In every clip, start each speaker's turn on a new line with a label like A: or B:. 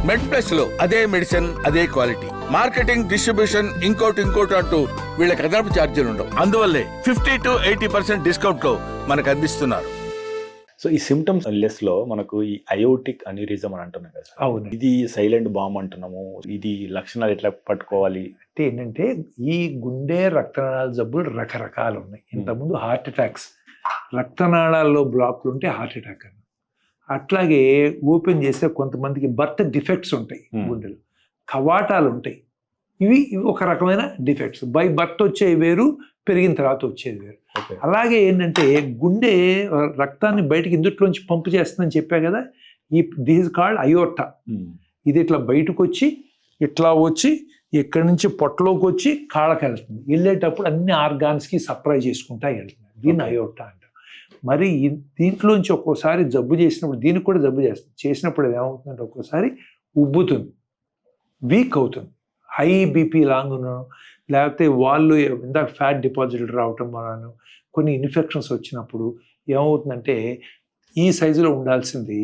A: మెడ్ plus లో అదే medicine అదే క్వాలిటీ, మార్కెటింగ్ డిస్ట్రిబ్యూషన్ ఇంకోటి అంటూ వీళ్ళకి అదనపు ఛార్జీలు ఉండవు. అందువల్లే 50 to 80% డిస్కౌంట్ లో మనకు అందిస్తున్నారు.
B: సో ఈ సిమ్టమ్స్ లెస్ లో మనకు ఈ అయోటిక్ అన్యూరిజం అని అంటున్నాం కదా.
C: అవును.
B: ఇది సైలెంట్ బాంబ్ అంటున్నాము. ఇది లక్షణాలు ఎట్లా పట్టుకోవాలి
C: అంటే ఏంటంటే ఈ గుండె రక్తనాళాల జబ్బులు రకరకాలు ఉన్నాయి. ఇంతకుముందు హార్ట్ అటాక్స్, రక్తనాళాల్లో బ్లాక్లు ఉంటే హార్ట్ అటాక్ అని. అట్లాగే ఓపెన్ చేస్తే కొంతమందికి బర్త్ డిఫెక్ట్స్ ఉంటాయి, గుండెలు కవాటాలు ఉంటాయి. ఇవి ఒక రకమైన డిఫెక్ట్స్. బై బర్త్ వచ్చేవి వేరు, పెరిగిన తర్వాత వచ్చేది వేరు. అలాగే ఏంటంటే గుండె రక్తాన్ని బయటకి ఇందుట్లోంచి పంపు చేస్తుందని చెప్పా కదా, దిస్ ఇస్ కాల్డ్ అయోర్టా. ఇది ఇట్లా బయటకు వచ్చి ఇట్లా వచ్చి ఇక్కడి నుంచి పొట్టలోకి వచ్చి కాళ్ళకి వెళ్తుంది. వెళ్ళేటప్పుడు అన్ని ఆర్గాన్స్కి సప్లై చేసుకుంటా వెళ్తుంది. దీన్ని అయోర్టా అంటారు. మరి దీంట్లోంచి ఒక్కోసారి జబ్బు చేసినప్పుడు దీనికి కూడా జబ్బు చేసినప్పుడు ఏమవుతుందంటే ఒక్కోసారి ఉబ్బుతుంది, వీక్ అవుతుంది, హై బీపీ లాంగ్ ఉన్నాను, లేకపోతే వాళ్ళు ఇందాక ఫ్యాట్ డిపాజిట్ రావటం వలన కొన్ని ఇన్ఫెక్షన్స్ వచ్చినప్పుడు ఏమవుతుందంటే ఈ సైజులో ఉండాల్సింది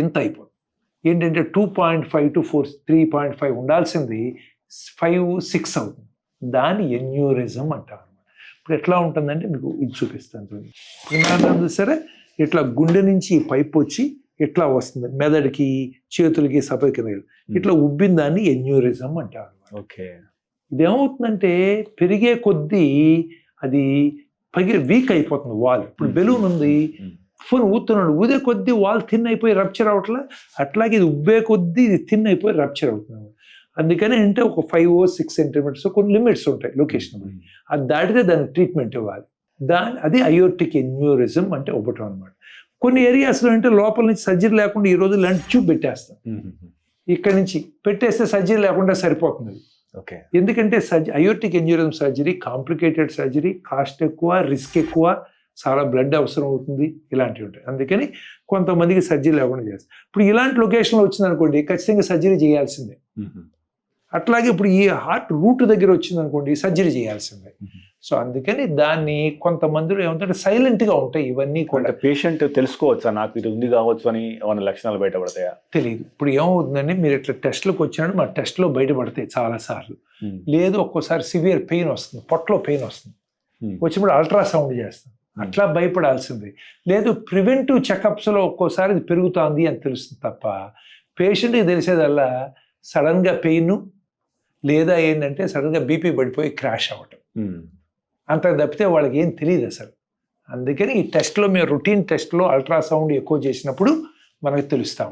C: ఇంత అయిపోతుంది. ఏంటంటే 2.5 to 3.5 ఉండాల్సింది 5-6 అవుతుంది. దాన్ని ఎన్యూరిజం అంటారు. ఇప్పుడు ఎట్లా ఉంటుందంటే మీకు ఇది చూపిస్తాను. ఇప్పుడు సరే ఇట్లా గుండె నుంచి పైప్ వచ్చి ఇట్లా వస్తుంది, మెదడుకి చేతులకి సపకి ఇట్లా ఉబ్బిన దాన్ని ఎన్యూరిజం అంటారు.
B: ఓకే.
C: ఇదేమవుతుందంటే పెరిగే కొద్దీ అది వీక్ అయిపోతుంది వాల్. ఇప్పుడు బెలూన్ ఉంది, ఫోన్ ఊతున్నాడు, ఊదే కొద్దీ వాల్ థిన్ అయిపోయి రప్చర్ అవట్లా. అట్లాగే ఇది ఉబ్బే కొద్దీ ఇది థిన్ అయిపోయి రప్చర్ అవుతుంది. అందుకని అంటే ఒక 5-6 సెంటీమీటర్స్ కొన్ని లిమిట్స్ ఉంటాయి లొకేషన్. అది దాటితే దానికి ట్రీట్మెంట్ ఇవ్వాలి. అది అయోర్టిక్ ఎన్యూరిజం అంటే ఒకటం అనమాట. కొన్ని ఏరియాస్లో అంటే లోపల నుంచి సర్జరీ లేకుండా ఈ రోజు లంచ్ ట్యూబ్ పెట్టేస్తాం. ఇక్కడ నుంచి పెట్టేస్తే సర్జరీ లేకుండా సరిపోతుంది.
B: ఓకే.
C: ఎందుకంటే aortic aneurysm surgery complicated surgery, cost ఎక్కువ, రిస్క్ ఎక్కువ, చాలా బ్లడ్ అవసరం అవుతుంది, ఇలాంటివి ఉంటాయి. అందుకని కొంతమందికి సర్జరీ లేకుండా చేస్తారు. ఇప్పుడు ఇలాంటి లొకేషన్లో వచ్చిందనుకోండి ఖచ్చితంగా సర్జరీ చేయాల్సిందే. అట్లాగే ఇప్పుడు ఈ హార్ట్ రూట్ దగ్గర వచ్చిందనుకోండి సర్జరీ చేయాల్సిందే. సో అందుకని దాన్ని కొంతమందిలో ఏమంటే సైలెంట్గా ఉంటాయి ఇవన్నీ కూడా.
B: పేషెంట్ తెలుసుకోవచ్చా నాకు ఇది ఉంది కావచ్చు అని ఏమైనా లక్షణాలు బయటపడతాయా?
C: తెలియదు. ఇప్పుడు ఏమవుతుందండి, మీరు ఇట్లా టెస్ట్లకు వచ్చినప్పుడు మా టెస్ట్లో బయటపడతాయి చాలాసార్లు. లేదు ఒక్కోసారి సివియర్ పెయిన్ వస్తుంది, పొట్టలో పెయిన్ వస్తుంది, వచ్చినప్పుడు అల్ట్రాసౌండ్ చేస్తాం, అట్లా భయపడాల్సింది. లేదు ప్రివెంటివ్ చెకప్స్లో ఒక్కోసారి ఇది పెరుగుతుంది అని తెలుస్తుంది తప్ప పేషెంట్కి తెలిసేదల్లా సడన్గా పెయిన్ లేదా ఏంటంటే సడన్గా బీపీ పడిపోయి క్రాష్ అవ్వటం, అంత తప్పితే వాళ్ళకి ఏం తెలియదు అసలు. అందుకని ఈ టెస్ట్లో మేము రొటీన్ టెస్ట్లో అల్ట్రాసౌండ్ ఎక్కువ చేసినప్పుడు మనకు తెలుస్తూ ఉంటుంది.